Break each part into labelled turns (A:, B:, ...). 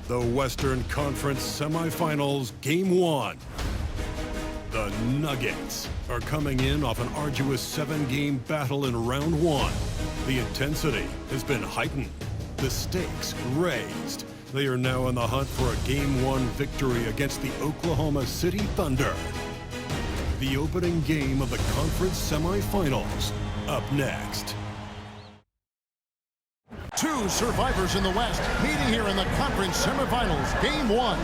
A: The Western Conference Semifinals, Game 1. The Nuggets are coming in off an arduous 7-game battle in round 1. The intensity has been heightened, the stakes raised. They are now in the hunt for a Game 1 victory against the Oklahoma City Thunder. The opening game of the conference semifinals, up next.
B: Two survivors in the West meeting here in the conference semifinals, Game 1.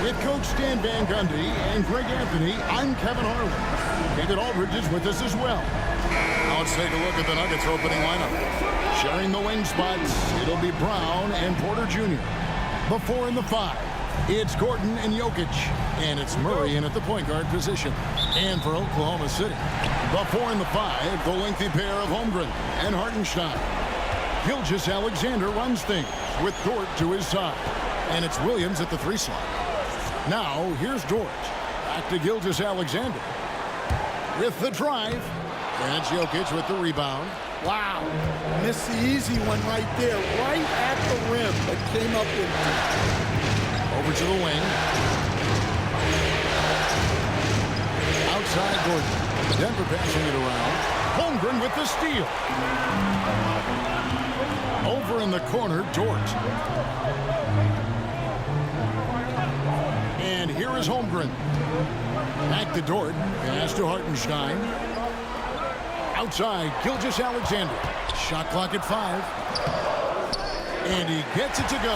B: With Coach Stan Van Gundy and Greg Anthony, I'm Kevin Harlan. David Aldridge is with us as well. Now let's take a look at the Nuggets opening lineup. Sharing the wing spots, it'll be Brown and Porter Jr. The 4 and the 5, it's Gordon and Jokic. And it's Murray in at the point guard position. And for Oklahoma City, the 4 and the 5, the lengthy pair of Holmgren and Hartenstein. Gilgeous-Alexander runs things with Dort to his side. And it's Williams at the 3 slot. Now, here's Dort. Back to Gilgeous-Alexander. With the drive. And it's Jokic with the rebound.
C: Wow. Missed the easy one right there. Right at the rim, but came up with it.
B: Over to the wing. Outside Gordon. Denver passing it around. Holmgren with the steal. Over in the corner, Dort. And here is Holmgren. Back to Dort. Pass to Hartenstein. Outside, Gilgeous-Alexander. Shot clock at 5. And he gets it to go.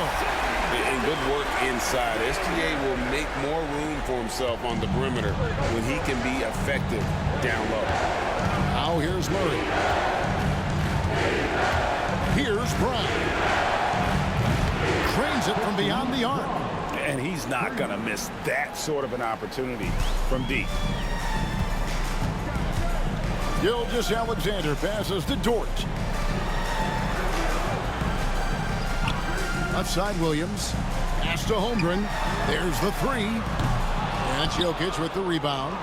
D: And good work inside. SGA will make more room for himself on the perimeter when he can be effective down low.
B: Now here's Murray. Here's Brown. Trains it from beyond the arc.
E: And he's not going to miss that sort of an opportunity from deep.
B: Gilgeous-Alexander passes to Dort. Outside Williams. Pass to Holmgren. There's the 3. And Jokic with the rebound.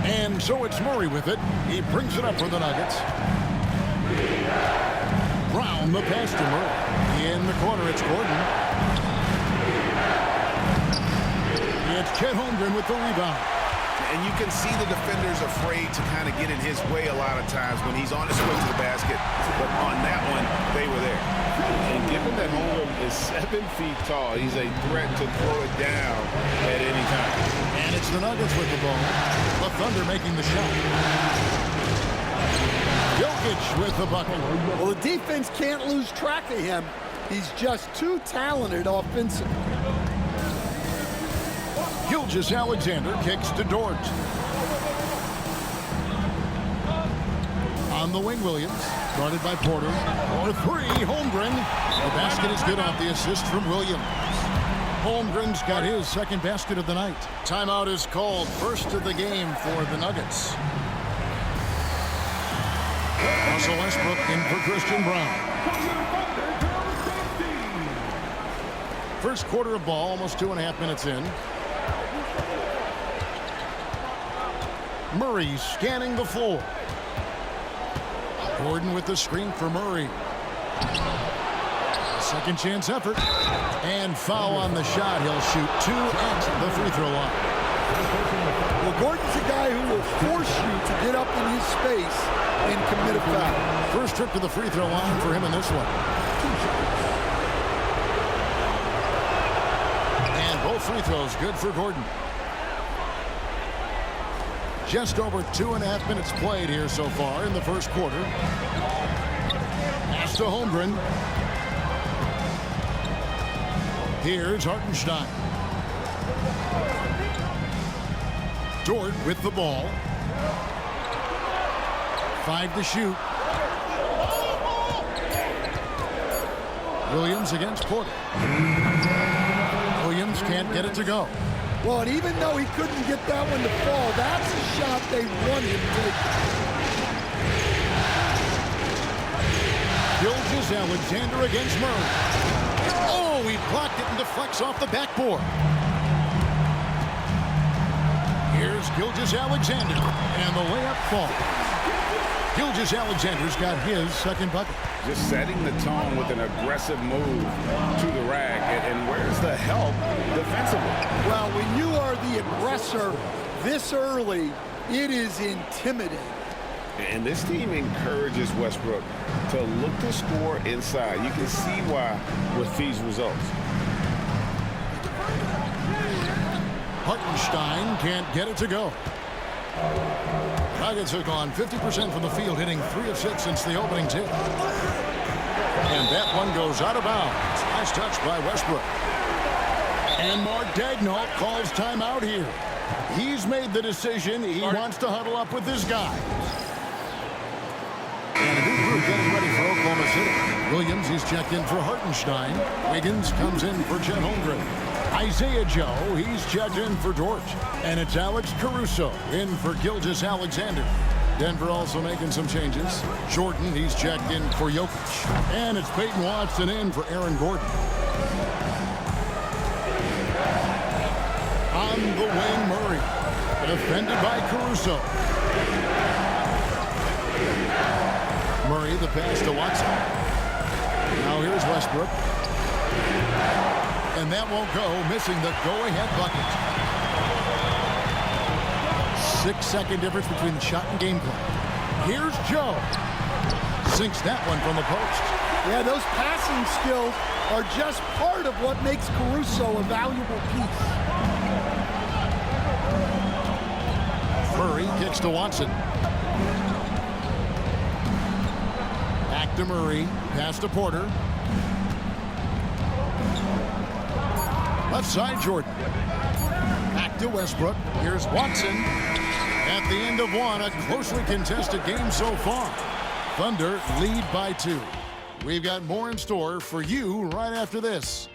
B: And so it's Murray with it. He brings it up for the Nuggets. Brown the pass to Murray. In the corner, it's Gordon. It's Chet Holmgren with the rebound.
D: And you can see the defenders afraid to kind of get in his way a lot of times when he's on his way to the basket. But on that one, they were there. And given that Holmgren is 7 feet tall, he's a threat to throw it down at any time.
B: And it's the Nuggets with the ball. The Thunder making the shot. Jokic with the bucket.
C: Well, the defense can't lose track of him. He's just too talented offensively.
B: Gilgeous-Alexander kicks to Dort. On the wing, Williams. Guarded by Porter. For 3, Holmgren. The basket is good off the assist from Williams. Holmgren's got his second basket of the night. Timeout is called. First of the game for the Nuggets. Russell Westbrook in for Christian Brown. First quarter of ball, almost 2.5 minutes in. Murray scanning the floor. Gordon with the screen for Murray. Second chance effort. And foul on the shot. He'll shoot 2 at the free throw line.
C: Well, Gordon's a guy who will force you to get up in his space and commit a foul.
B: First trip to the free throw line for him in this one. And both free throws good for Gordon. Just over 2.5 minutes played here so far in the first quarter. Pass to Holmgren. Here's Hartenstein. Dort with the ball. 5 to shoot. Williams against Porter. Williams can't get it to go.
C: Well, and even though he couldn't get that one to fall, that's a shot they want him to take.
B: Gilgeous-Alexander against Murray. Oh, he blocked it and deflects off the backboard. Here's Gilgeous-Alexander, and the layup falls. Gilgeous-Alexander's got his second bucket.
E: Just setting the tone with an aggressive move to the rack. And where's the help defensively?
C: Well, when you are the aggressor this early, it is intimidating.
E: And this team encourages Westbrook to look to score inside. You can see why with these results.
B: Hartenstein can't get it to go. Nuggets have gone 50% from the field, hitting 3 of 6 since the opening tip. And that one goes out of bounds. Nice touch by Westbrook. And Mark Daigneault calls timeout here. He's made the decision. He wants to huddle up with his guys. And a new group getting ready for Oklahoma City. Williams, he's checked in for Hartenstein. Wiggins comes in for Chet Holmgren. Isaiah Joe, he's checked in for Dort. And it's Alex Caruso in for Gilgeous-Alexander. Denver also making some changes. Jordan, he's checked in for Jokic. And it's Peyton Watson in for Aaron Gordon. On the wing, Murray. Defended by Caruso. Murray, the pass to Watson. Now here's Westbrook. And that won't go, missing the go-ahead bucket. 6-second difference between the shot and game clock. Here's Joe. Sinks that one from the post.
C: Yeah, those passing skills are just part of what makes Caruso a valuable piece.
B: Murray kicks to Watson. Back to Murray. Pass to Porter. Left side, Jordan. Back to Westbrook. Here's Watson. At the end of one, a closely contested game so far. Thunder lead by 2. We've got more in store for you right after this.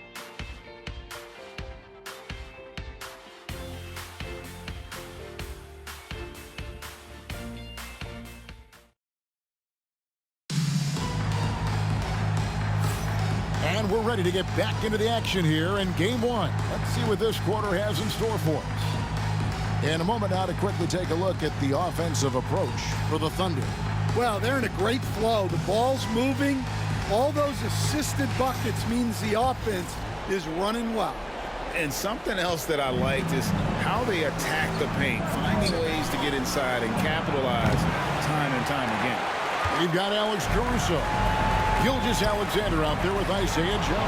B: And we're ready to get back into the action here in game 1. Let's see what this quarter has in store for us. In a moment now to quickly take a look at the offensive approach for the Thunder.
C: Well, they're in a great flow. The ball's moving. All those assisted buckets means the offense is running well.
E: And something else that I liked is how they attack the paint, finding ways to get inside and capitalize time and time again.
B: We've got Alex Caruso. Gilgeous-Alexander out there with Isaiah Joe.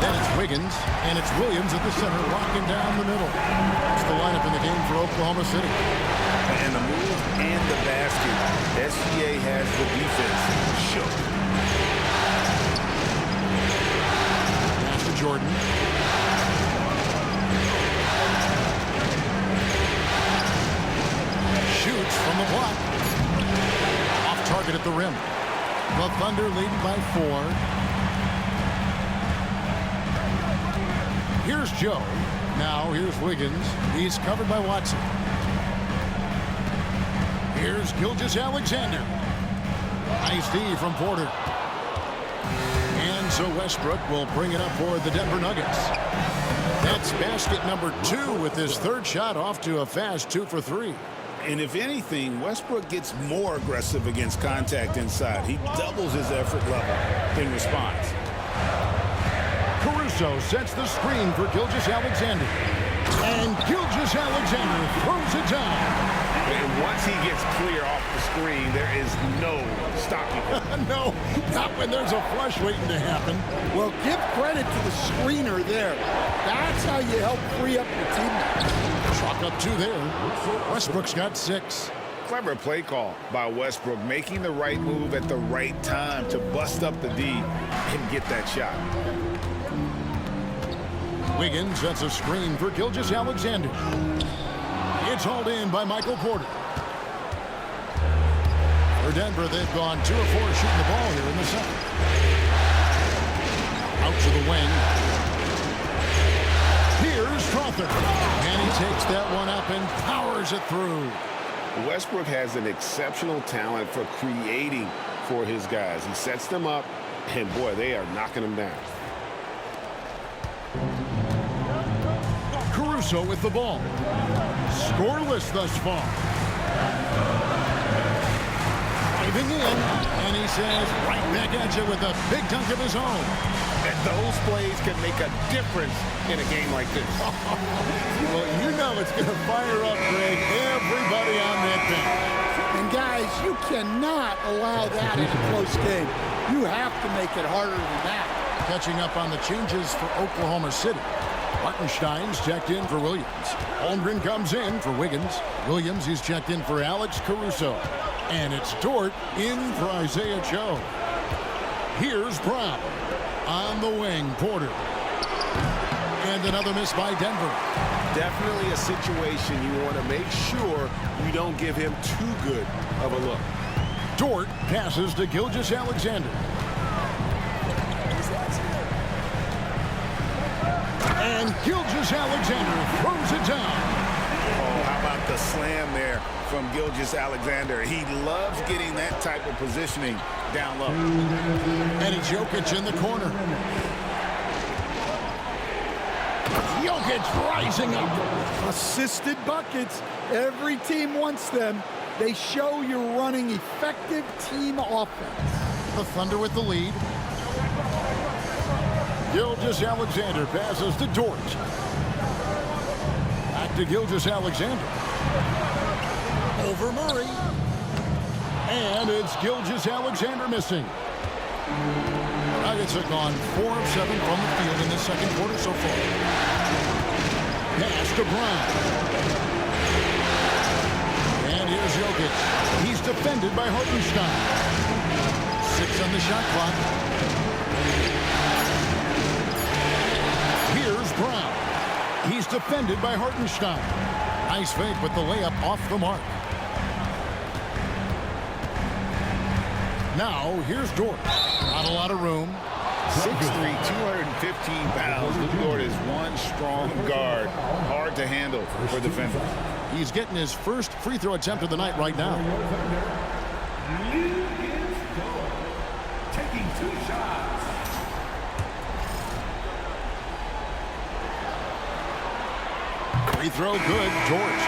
B: Then it's Wiggins, and it's Williams at the center, locking down the middle. It's the lineup in the game for Oklahoma City.
E: And the move and the basket. SGA has the defense shook.
B: Pass to Jordan. Shoots from the block. Off target at the rim. The Thunder leading by 4. Here's Joe. Now here's Wiggins. He's covered by Watson. Here's Gilgeous-Alexander. Nice D from Porter. And so Westbrook will bring it up for the Denver Nuggets. That's basket number 2 with his third shot off to a fast 2 for 3.
E: And if anything, Westbrook gets more aggressive against contact inside. He doubles his effort level in response.
B: Caruso sets the screen for Gilgeous-Alexander. And Gilgeous-Alexander throws it down.
E: And once he gets clear off the screen, there is no stopping him.
B: No, not when there's a flush waiting to happen.
C: Well, give credit to the screener there. That's how you help free up your team.
B: Chalk up 2 there. Westbrook's got 6.
E: Clever play call by Westbrook, making the right move at the right time to bust up the D and get that shot.
B: Wiggins sets a screen for Gilgeous-Alexander. It's hauled in by Michael Porter. For Denver, they've gone 2 of 4 shooting the ball here in the second. Out to the wing. Here's Crawford. And he takes that one up and powers it through.
E: Westbrook has an exceptional talent for creating for his guys. He sets them up, and boy, they are knocking them down.
B: Caruso with the ball. Scoreless thus far. Diving in, and he says right back at you with a big dunk of his own.
D: And those plays can make a difference in a game like this.
B: Well, you know it's going to fire up, Greg, everybody on that bench.
C: And guys, you cannot allow that in a close game. You have to make it harder than that.
B: Catching up on the changes for Oklahoma City. Hartenstein's checked in for Williams. Holmgren comes in for Wiggins. Williams, he's checked in for Alex Caruso. And it's Dort in for Isaiah Joe. Here's Brown. On the wing, Porter. And another miss by Denver.
D: Definitely a situation you want to make sure you don't give him too good of a look.
B: Dort passes to Gilgeous-Alexander. And Gilgeous-Alexander throws it down.
D: Oh, how about the slam there from Gilgeous-Alexander? He loves getting that type of positioning down low.
B: And it's Jokic in the corner. Jokic rising up.
C: Assisted buckets. Every team wants them. They show you're running effective team offense.
B: The Thunder with the lead. Gilgeous-Alexander passes to Dort. Back to Gilgeous-Alexander. Over Murray. And it's Gilgeous-Alexander missing. Nuggets have gone 4 of 7 from the field in this second quarter so far. Pass to Brown. And here's Jokic. He's defended by Hartenstein. 6 on the shot clock. Here's Brown. He's defended by Hartenstein. Nice fake, but the layup off the mark. Now, here's Dort. Not a lot of room.
E: 6'3", 215 pounds. Luke Dort is one strong guard. Hard to handle for defenders.
B: He's getting his first free throw attempt of the night right now.
F: Taking 2 shots.
B: Free throw good. Dort.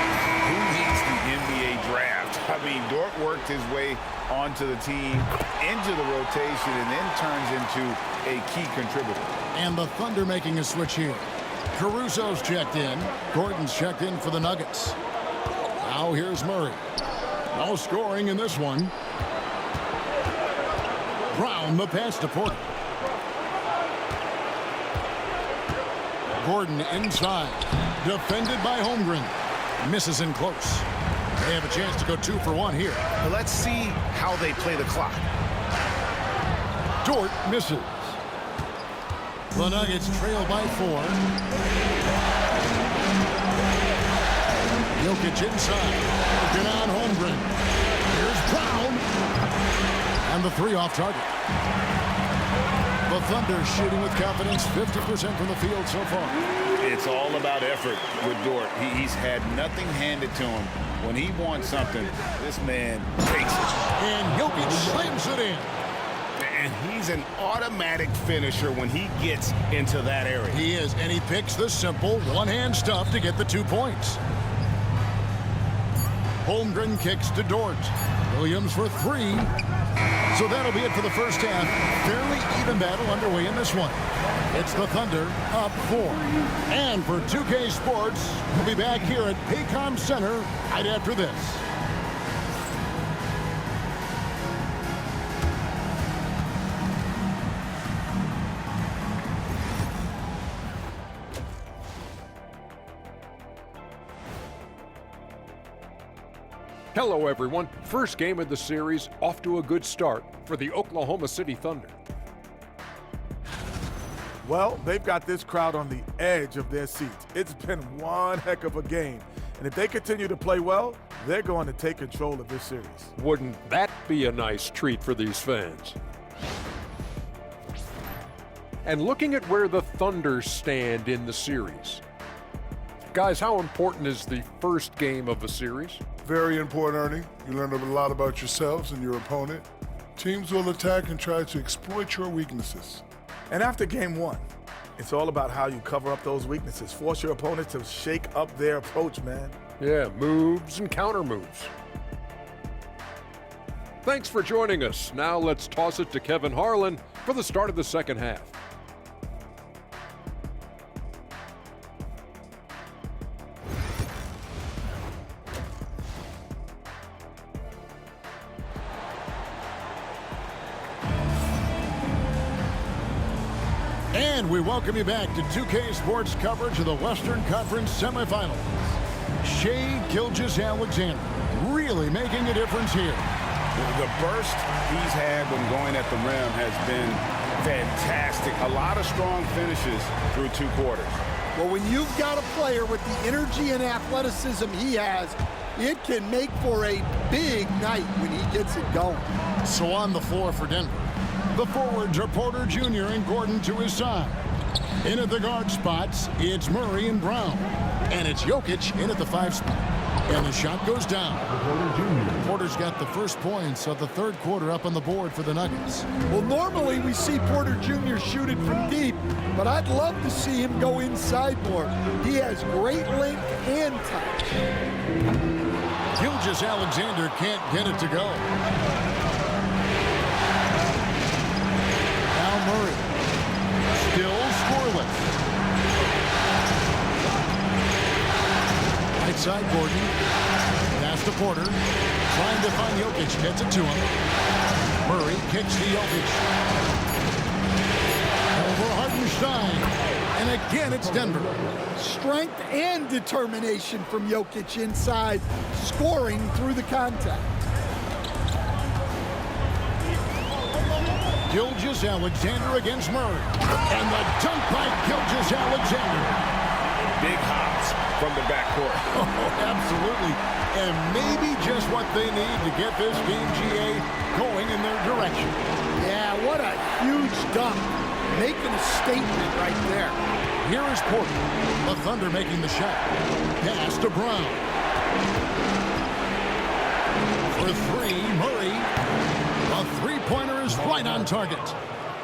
E: Who needs the NBA draft? I mean, Dort worked his way onto the team, into the rotation, and then turns into a key contributor.
B: And the Thunder making a switch here. Caruso's checked in. Gordon's checked in for the Nuggets. Now here's Murray. No scoring in this one. Brown the pass to Porter. Gordon inside. Defended by Holmgren. Misses in close. They have a chance to go 2 for 1 here.
D: Let's see how they play the clock.
B: Dort misses. The Nuggets trail by 4. Jokic inside. Working on Holmgren. Here's Brown. And the 3 off target. The Thunder shooting with confidence, 50% from the field so far.
E: It's all about effort with Dort. He's had nothing handed to him. When he wants something, this man takes it.
B: And Jokic slams it in.
D: And he's an automatic finisher when he gets into that area.
B: He is, and he picks the simple one-hand stuff to get the 2 points. Holmgren kicks to Dort. Williams for 3. So that'll be it for the first half. Fairly even battle underway in this one. It's the Thunder up 4. And for 2K Sports, we'll be back here at Paycom Center right after this.
G: Hello, everyone. First game of the series, off to a good start for the Oklahoma City Thunder.
H: Well, they've got this crowd on the edge of their seats. It's been one heck of a game. And if they continue to play well, they're going to take control of this series.
G: Wouldn't that be a nice treat for these fans? And looking at where the Thunder stand in the series. Guys, how important is the first game of a series?
I: Very important, Ernie. You learn a lot about yourselves and your opponent. Teams will attack and try to exploit your weaknesses.
H: And after game 1, it's all about how you cover up those weaknesses. Force your opponent to shake up their approach, man.
G: Yeah, moves and counter moves. Thanks for joining us. Now let's toss it to Kevin Harlan for the start of the second half.
B: And we welcome you back to 2K Sports coverage of the Western Conference semifinals. Shai Gilgeous-Alexander really making a difference here.
E: The burst he's had when going at the rim has been fantastic. A lot of strong finishes through 2 quarters.
C: Well, when you've got a player with the energy and athleticism he has, it can make for a big night when he gets it going.
B: So on the floor for Denver, the forwards are Porter Jr. and Gordon to his side. In at the guard spots, it's Murray and Brown. And it's Jokic in at the 5 spot. And the shot goes down. Porter's got the first points of the third quarter up on the board for the Nuggets.
C: Well, normally we see Porter Jr. shoot it from deep, but I'd love to see him go inside more. He has great length and touch.
B: Gilgeous-Alexander can't get it to go. Now Murray. Still scoreless. Right side Gordon. Pass to Porter. Trying to find Jokic. Gets it to him. Murray kicks to Jokic. Over Hartenstein. And again it's Denver.
C: Strength and determination from Jokic inside, scoring through the contact.
B: Gilgeous-Alexander against Murray. And the dunk by Gilgeous-Alexander.
E: Big hops from the backcourt.
B: Oh, absolutely. And maybe just what they need to get this game, GA, going in their direction.
C: Yeah, what a huge dunk. Making a statement right there.
B: Here is Porter. The Thunder making the shot. Pass to Brown. For 3, Murray. The three-pointer is right on target.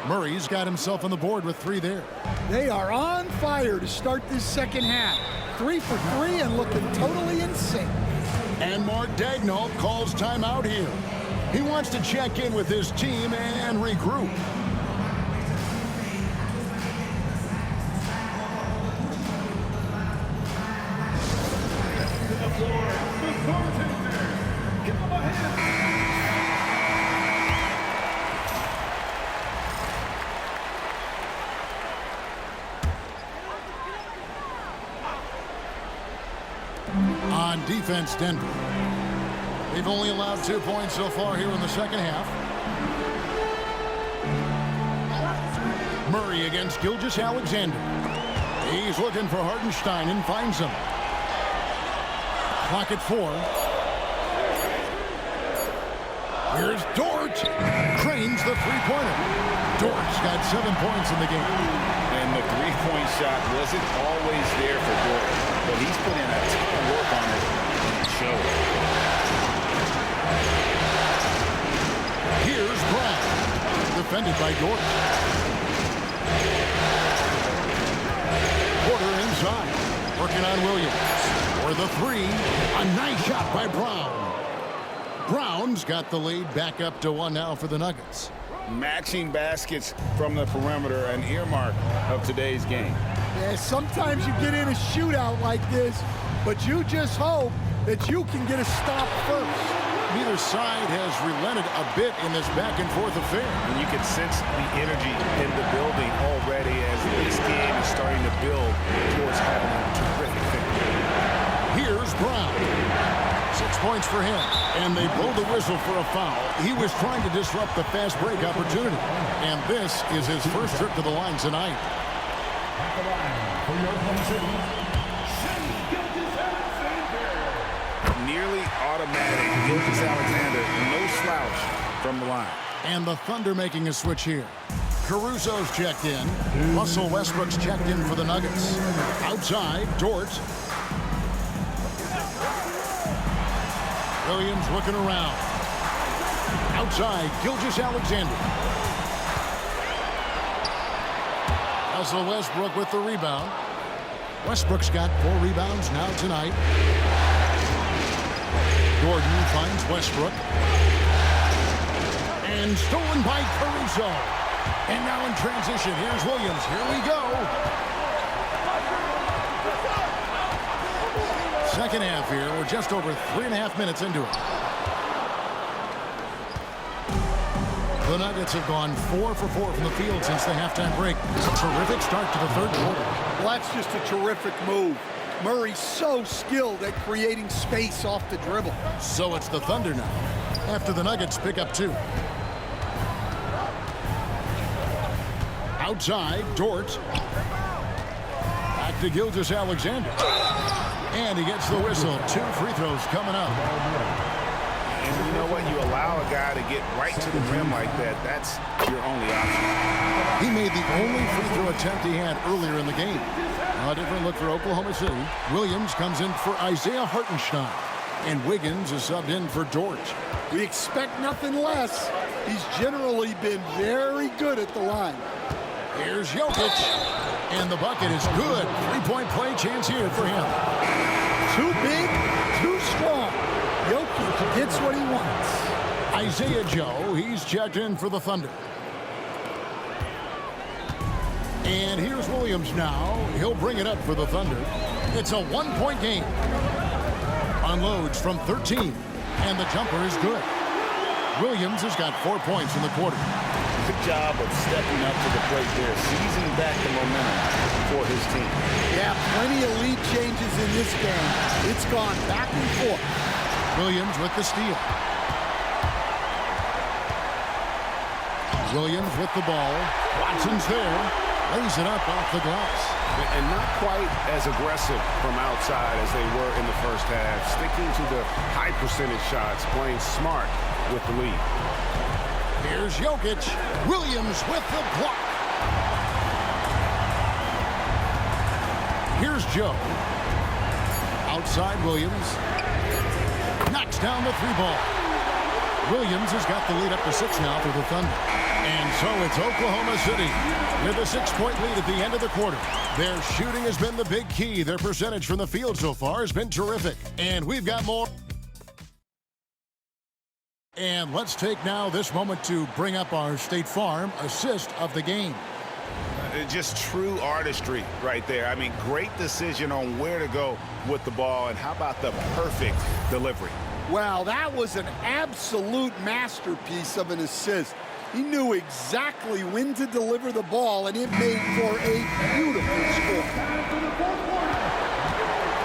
B: Murray's got himself on the board with 3 there.
C: They are on fire to start this second half. 3 for 3 and looking totally in sync.
B: And Mark Daigneault calls timeout here. He wants to check in with his team and regroup. On defense, Denver. They've only allowed 2 points so far here in the second half. Murray against Gilgeous-Alexander. He's looking for Hartenstein and finds him. Clock at 4. Here's Dort. Cranes the three-pointer. Dort's got 7 points in the game.
E: And the three-point shot wasn't always there for Dort, but he's put in a ton of work on it, and it shows.
B: Here's Brown. Defended by Dort. Porter inside. Working on Williams. For the 3. A nice shot by Brown. Brown's got the lead back up to 1 now for the Nuggets.
E: Matching baskets from the perimeter, an earmark of today's game.
C: Yeah, sometimes you get in a shootout like this, but you just hope that you can get a stop first.
B: Neither side has relented a bit in this back-and-forth affair.
E: And you can sense the energy in the building already as this game is starting to build towards having a terrific victory.
B: Here's Brown. 6 points for him. And they blow the whistle for a foul. He was trying to disrupt the fast break opportunity. And this is his first trip to the line tonight.
E: Nearly automatic. Gilgeous-Alexander, no slouch from the line.
B: And the Thunder making a switch here. Caruso's checked in. Russell Westbrook's checked in for the Nuggets. Outside, Dort. Williams looking around. Outside, Gilgeous-Alexander. Russell Westbrook with the rebound. Westbrook's got 4 rebounds now tonight. Gordon finds Westbrook. And stolen by Caruso. And now in transition, here's Williams. Here we go. Second half here. We're just over 3.5 minutes into it. The Nuggets have gone 4 for 4 from the field since the halftime break. It's a terrific start to the third quarter.
C: Well, that's just a terrific move. Murray's so skilled at creating space off the dribble.
B: So it's the Thunder now, after the Nuggets pick up 2. Outside, Dort. Back to Gilgeous-Alexander. And he gets the whistle. 2 free throws coming up.
D: And you know what? You allow a guy to get right to the rim like that. That's your only option.
B: He made the only free throw attempt he had earlier in the game. A different look for Oklahoma City. Williams comes in for Isaiah Hartenstein. And Wiggins is subbed in for Dort.
C: We expect nothing less. He's generally been very good at the line.
B: Here's Jokic. And the bucket is good. 3-point play chance here for him.
C: Too big, too strong. Jokic gets what he wants.
B: Isaiah Joe, he's checked in for the Thunder. And here's Williams now. He'll bring it up for the Thunder. It's a 1-point game. Unloads from 13. And the jumper is good. Williams has got 4 points in the quarter.
E: Good job of stepping up to the plate there, seizing back the momentum for his team.
C: Yeah, plenty of lead changes in this game. It's gone back and forth.
B: Williams with the steal. Williams with the ball. Watson's there. Lays it up off the glass.
D: And not quite as aggressive from outside as they were in the first half. Sticking to the high percentage shots, playing smart with the lead.
B: Here's Jokic. Williams with the block. Here's Joe. Outside Williams. Knocks down the 3-ball. Williams has got the lead up to 6 now for the Thunder. And so it's Oklahoma City with a 6-point lead at the end of the quarter. Their shooting has been the big key. Their percentage from the field so far has been terrific. And we've got more. And let's take now this moment to bring up our State Farm assist of the game.
D: Just true artistry right there. I mean, great decision on where to go with the ball. And how about the perfect delivery?
C: Wow, that was an absolute masterpiece of an assist. He knew exactly when to deliver the ball, and it made for a beautiful score.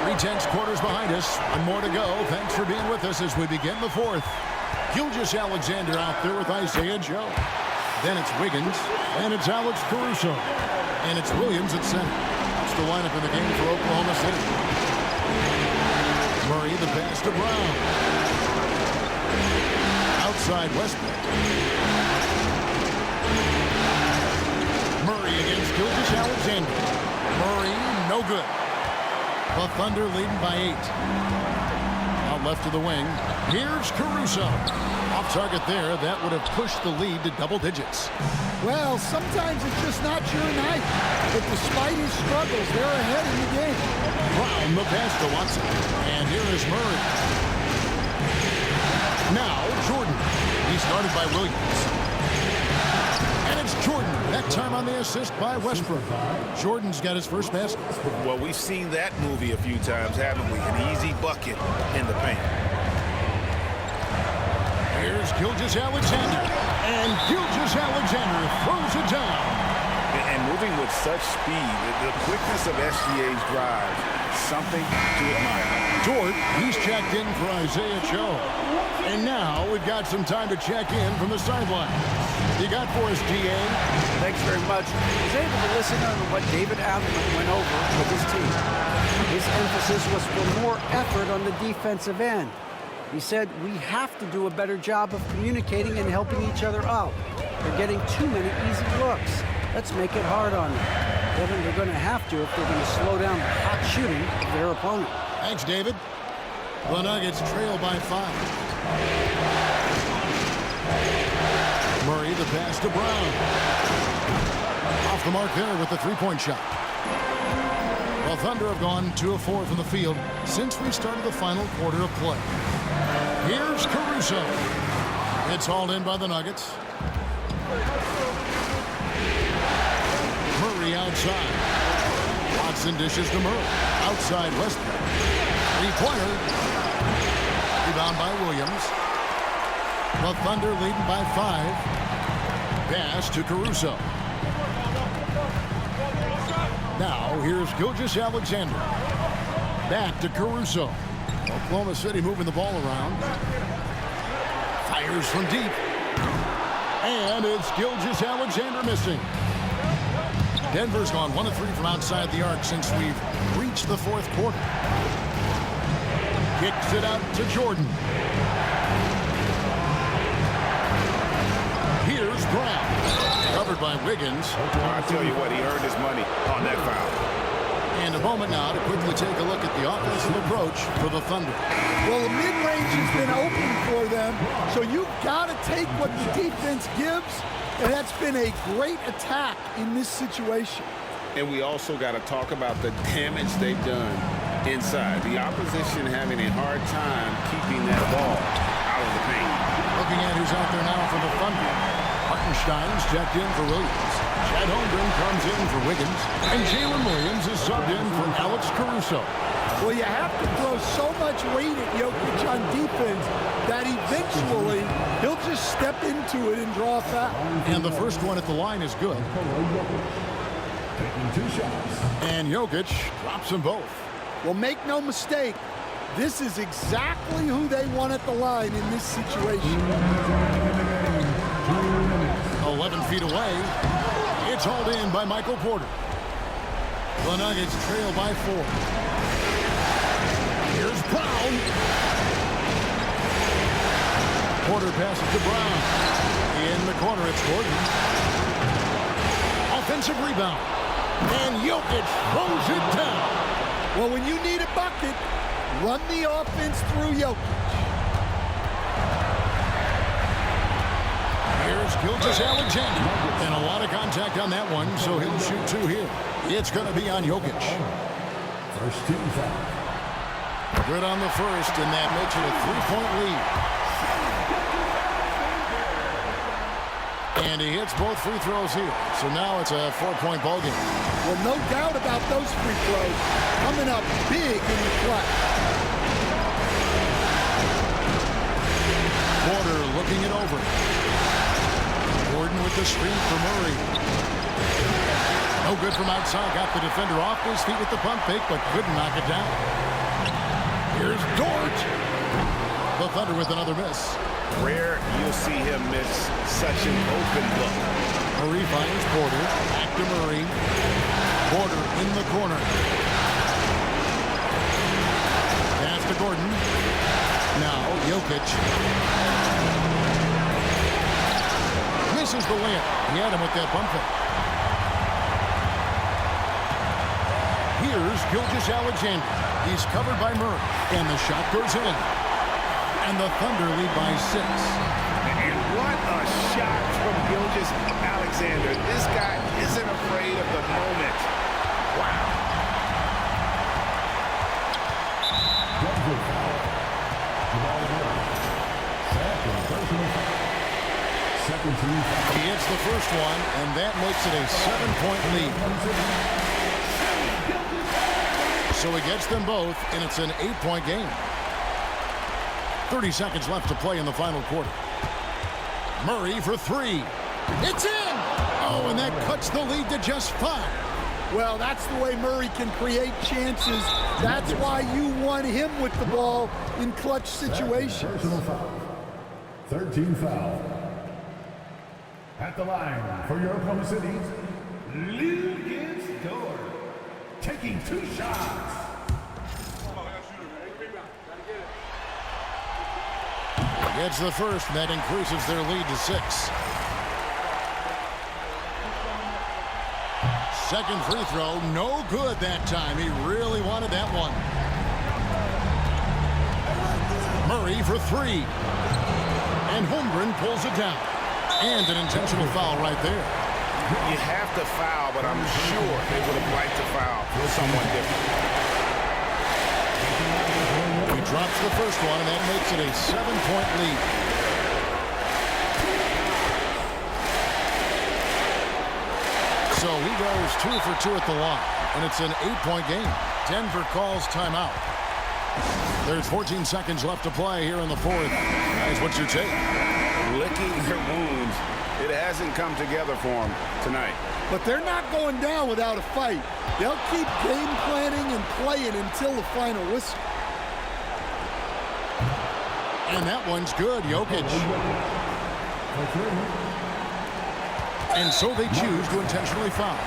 B: 3/10 quarters behind us. One more to go. Thanks for being with us as we begin the fourth. Gilgeous-Alexander out there with Isaiah Joe. Then it's Wiggins, and it's Alex Caruso. And it's Williams at center. That's the lineup in the game for Oklahoma City. Murray, the pass to Brown. Outside Westbrook. Murray against Gilgeous-Alexander. Murray, no good. The Thunder leading by 8. Out left to the wing. Here's Caruso. Off target there. That would have pushed the lead to double digits.
C: Well, sometimes it's just not your night. But despite his struggles, they're ahead in the game.
B: Brown, the pass to Watson. And here is Murray. Now, Jordan. He started by Williams. And it's Jordan. That time on the assist by Westbrook. Jordan's got his first basket.
D: Well, we've seen that movie a few times, haven't we? An easy bucket in the paint.
B: Here's Gilgeous-Alexander. And Gilgeous-Alexander throws it down.
D: And moving with such speed, the quickness of SGA's drive, something to admire.
B: Dort, he's checked in for Isaiah Joe. And now we've got some time to check in from the sideline. You got for us, GA?
F: Thanks very much. I was able to listen to what David Allen went over with his team. His emphasis was for more effort on the defensive end. He said we have to do a better job of communicating and helping each other out. They're getting too many easy looks. Let's make it hard on them. Kevin, they're going to have to if they're going to slow down the hot shooting of their opponent.
B: Thanks, David. The Nuggets trail by 5. Murray, the pass to Brown. Off the mark there with the 3-point shot. Well, Thunder have gone 2 of 4 from the field since we started the final quarter of play. Here's Caruso. It's hauled in by the Nuggets. Murray outside. Watson dishes to Murray. Outside Westbrook. Three-pointer. Rebound by Williams. The Thunder leading by 5. Pass to Caruso. Now here's Gilgeous-Alexander. Back to Caruso. Oklahoma City moving the ball around. Fires from deep. And it's Gilgeous-Alexander missing. Denver's gone 1 of 3 from outside the arc since we've reached the fourth quarter. Kicks it out to Jordan. Here's Brown. Covered by Wiggins.
D: I tell you what, he earned his money on that foul.
B: And a moment now to quickly take a look at the offensive approach for the Thunder.
C: Well, the mid-range has been open for them, so you've got to take what the defense gives, and that's been a great attack in this situation.
D: And we also got to talk about the damage they've done inside. The opposition having a hard time keeping that ball out of the paint.
B: Looking at who's out there now for the Thunder. Hartenstein's checked in for Williams. Chad Holmgren comes in for Wiggins. And Jalen Williams is subbed in for Alex Caruso.
C: Well, you have to throw so much weight at Jokic on defense that eventually he'll just step into it and draw a foul.
B: And the first one at the line is good.
I: Taking 2 shots.
B: And Jokic drops them both.
C: Well, make no mistake, this is exactly who they want at the line in this situation.
B: 11 feet away. It's hauled in by Michael Porter. The Nuggets trail by 4. Here's Brown. Porter passes to Brown. In the corner, it's Gordon. Offensive rebound. And Jokic throws it down.
C: Well, when you need a bucket, run the offense through Jokic.
B: Here's Gilgeous-Alexander. And a lot of contact on that one, so he'll shoot 2 here. It's going to be on Jokic.
I: First team foul.
B: Good on the first, and that makes it a 3-point lead. And he hits both free throws here. So now it's a 4-point ball game.
C: Well, no doubt about those free throws coming up big in the clutch.
B: Porter looking it over. Gordon with the screen for Murray. No good from outside. Got the defender off his feet with the pump fake, but couldn't knock it down. Here's Dort. The Thunder with another miss.
D: Rare you'll see him miss such an open look.
B: Murray finds Porter. Back to Murray. Porter in the corner. Pass to Gordon. Now Jokic. Misses the layup. He had him with that bump fake. Here's Gilgeous-Alexander. He's covered by Murray. And the shot goes in. And the Thunder lead by 6.
D: And what a shot from Gilgeous-Alexander. This guy isn't afraid of the moment. Wow.
I: Second team foul.
B: He hits the first one, and that makes it a 7-point lead. So he gets them both, and it's an 8-point game. 30 seconds left to play in the final quarter. Murray for 3. It's in! Oh, and that cuts the lead to just 5.
C: Well, that's the way Murray can create chances. That's why you want him with the ball in clutch situations.
I: Personal foul. 13 foul. At the line for your Oklahoma City, Lucas Dort. Taking 2 shots.
B: Gets the first, and that increases their lead to 6. Second free throw, no good that time. He really wanted that one. Murray for 3. And Holmgren pulls it down. And an intentional foul right there.
D: You have to foul, but I'm sure they would have liked to foul someone different.
B: He drops the first one, and that makes it a 7-point lead. So he goes 2 for 2 at the line, and it's an 8-point game. Denver calls timeout. There's 14 seconds left to play here in the fourth. Guys, what's your take?
D: Licking their wounds. It hasn't come together for them tonight.
C: But they're not going down without a fight. They'll keep game planning and playing until the final whistle.
B: And that one's good, Jokic. And so they choose to intentionally foul.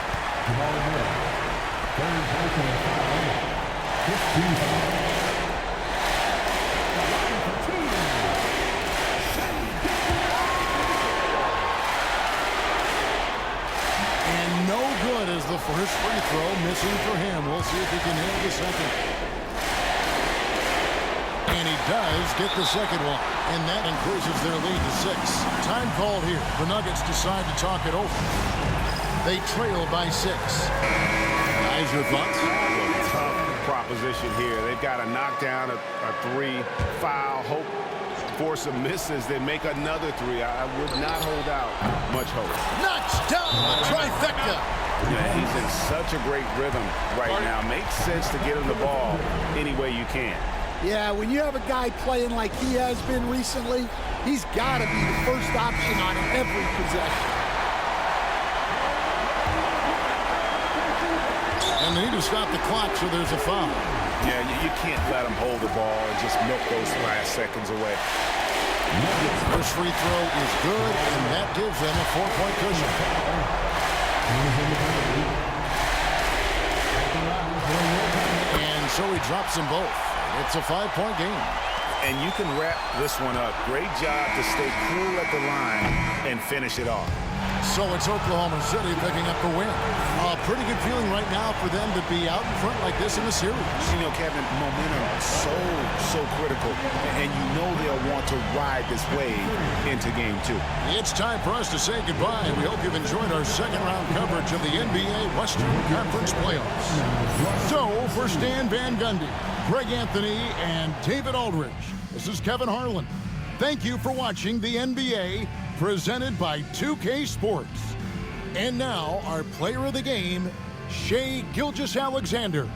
B: And no good as the first free throw missing for him. We'll see if he can nail the second. And he does get the second one. And that increases their lead to 6. Time called here. The Nuggets decide to talk it over. They trail by 6. Guys, your thoughts?
D: Tough proposition here. They've got to knock down a 3, foul, hope for some misses, then make another 3. I would not hold out much hope.
B: Knocks down the trifecta.
D: Yeah, he's in such a great rhythm right now. Makes sense to get him the ball any way you can.
C: Yeah, when you have a guy playing like he has been recently, he's got to be the first option on every possession.
B: And they need to stop the clock, so there's a foul.
D: Yeah, you can't let him hold the ball and just milk those last seconds away.
B: First free throw is good, and that gives them a 4-point cushion. And so he drops them both. It's a 5-point game.
D: And you can wrap this one up. Great job to stay cool at the line and finish it off.
B: So it's Oklahoma City picking up the win. A pretty good feeling right now for them to be out in front like this in the series.
D: You know, Kevin, momentum is so critical. And you know they'll want to ride this wave into game 2.
B: It's time for us to say goodbye. We hope you've enjoyed our second-round coverage of the NBA Western Conference playoffs. So for Stan Van Gundy, Greg Anthony, and David Aldridge, this is Kevin Harlan. Thank you for watching the NBA presented by 2K Sports. And now, our player of the game, Shai Gilgeous-Alexander.